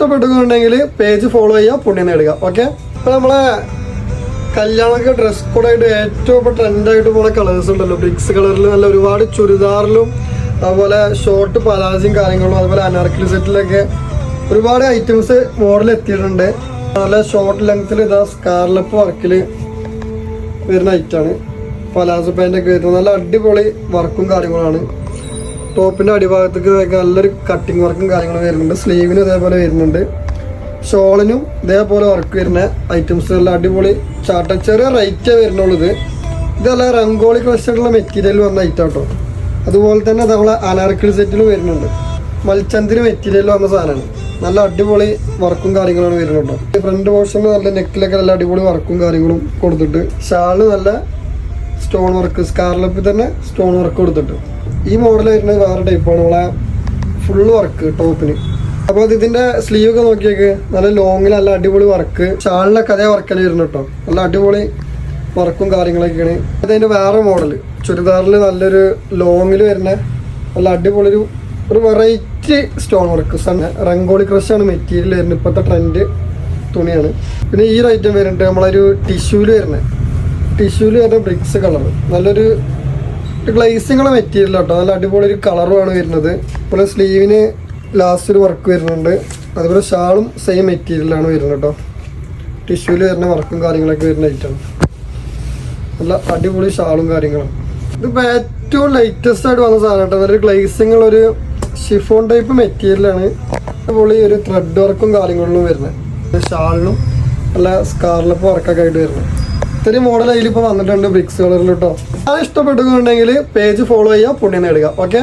ഇഷ്ടപ്പെട്ടുന്നുണ്ടെങ്കിൽ page follow ചെയ്യുക, പുണ്യം നേടുക. ഓക്കെ, ഇപ്പോൾ നമ്മളെ കല്യാണമൊക്കെ ഡ്രസ് കോഡായിട്ട് ഏറ്റവും ഇപ്പോൾ ട്രെൻഡായിട്ട് പോകുന്ന കളേഴ്സ് ഉണ്ടല്ലോ, ബ്രിക്സ് കളറിൽ നല്ല ഒരുപാട് ചുരിദാറിലും അതുപോലെ ഷോർട്ട് പലാസിയും കാര്യങ്ങളും അതുപോലെ അനാർക്കലി സെറ്റിലൊക്കെ ഒരുപാട് ഐറ്റംസ് മോഡൽ എത്തിയിട്ടുണ്ട്. നല്ല ഷോർട്ട് ലെങ്ത്തിൽ ഇതാ സ്കാർലപ്പ് വർക്കിൽ വരുന്ന ഐറ്റമാണ്. പലാസോ പാൻറ്റൊക്കെ വരുന്നത് നല്ല അടിപൊളി വർക്കും കാര്യങ്ങളാണ്. ടോപ്പിൻ്റെ അടിഭാഗത്തേക്ക് നല്ലൊരു കട്ടിങ് വർക്കും കാര്യങ്ങളും വരുന്നുണ്ട്. സ്ലീവിനും ഇതേപോലെ വരുന്നുണ്ട്. ഷോളിനും ഇതേപോലെ വർക്ക് വരുന്ന ഐറ്റംസ് നല്ല അടിപൊളി ചാട്ടം. ചെറിയ റേറ്റേ വരുന്നുള്ളൂ. ഇതല്ല റംഗോളി ക്രഷായിട്ടുള്ള മെറ്റീരിയൽ വന്ന ഐറ്റം കേട്ടോ. അതുപോലെ തന്നെ നമ്മളെ അനാർക്കലി സെറ്റിലും വരുന്നുണ്ട്. മൽച്ചന്തിന് മെറ്റീരിയൽ വന്ന സാധനമാണ്. നല്ല അടിപൊളി വർക്കും കാര്യങ്ങളാണ് വരുന്നുണ്ടോ. ഫ്രണ്ട് പോർഷന് നല്ല നെക്കിലൊക്കെ നല്ല അടിപൊളി വർക്കും കാര്യങ്ങളും കൊടുത്തിട്ട് ഷാളിന് നല്ല സ്റ്റോൺ വർക്ക്, സ്കാർലപ്പിൽ തന്നെ സ്റ്റോൺ വർക്ക് കൊടുത്തിട്ട്. ഈ മോഡൽ വരുന്നത് വേറെ ടൈപ്പാണ്. നമ്മളെ ഫുള്ള് വർക്ക് ടോപ്പിന്. അപ്പോൾ ഇതിൻ്റെ സ്ലീവ് ഒക്കെ നോക്കിയേക്ക് നല്ല ലോങ്ങിൽ നല്ല അടിപൊളി വർക്ക്. ഷാളിനൊക്കെ അതേ വർക്കല്ലേ വരുന്നു കേട്ടോ. നല്ല അടിപൊളി വർക്കും കാര്യങ്ങളൊക്കെയാണ്. അതിൻ്റെ വേറെ മോഡൽ ചുരിദാറിൽ നല്ലൊരു ലോങ്ങിൽ വരുന്ന നല്ല അടിപൊളി ഒരു വെറൈറ്റി സ്റ്റോൺ വർക്ക്. റംഗോളി ക്രഷാണ് മെറ്റീരിയൽ വരുന്നത്. ഇപ്പോഴത്തെ ട്രെൻഡ് തുണിയാണ്. പിന്നെ ഈ ഒരു ഐറ്റം വരുന്നുണ്ട് നമ്മളൊരു ടിഷ്യൂല് വരുന്ന ബ്രിക്സ് കളർ. നല്ലൊരു ഗ്ലേസിങ്ങുള്ള മെറ്റീരിയൽ കേട്ടോ. നല്ല അടിപൊളി ഒരു കളറുമാണ് വരുന്നത്. അതുപോലെ സ്ലീവിന് ലാസ്റ്റ് ഒരു വർക്ക് വരുന്നുണ്ട്. അതുപോലെ ഷാളും സെയിം മെറ്റീരിയലാണ് വരുന്നത് കേട്ടോ. ടിഷ്യൂല് വരുന്ന വർക്കും കാര്യങ്ങളൊക്കെ വരുന്ന ഐറ്റമാണ്. നല്ല അടിപൊളി ഷാളും കാര്യങ്ങളും. ഇതിപ്പോൾ ഏറ്റവും ലേറ്റസ്റ്റ് ആയിട്ട് വന്ന സാധനം കേട്ടോ. നല്ലൊരു ഗ്ലേസിങ് ഉള്ള ഒരു ഷിഫോൺ ടൈപ്പ് മെറ്റീരിയലാണ്. അതുപോലെ ഒരു ത്രെഡ് വർക്കും കാര്യങ്ങളിലും വരുന്നത്. ഷാളിനും നല്ല സ്കാർലപ്പ് വർക്കൊക്കെ ആയിട്ട് വരുന്നത്. ഇത്രയും മോഡൽ അതിലിപ്പോൾ വന്നിട്ടുണ്ട് ബ്രിക്സ് കളറിൽ കേട്ടോ. അത് ഇഷ്ടപ്പെട്ടുകൊണ്ടെങ്കിൽ പേജ് ഫോളോ ചെയ്യുക, പുണ്യം നേടുക. ഓക്കെ.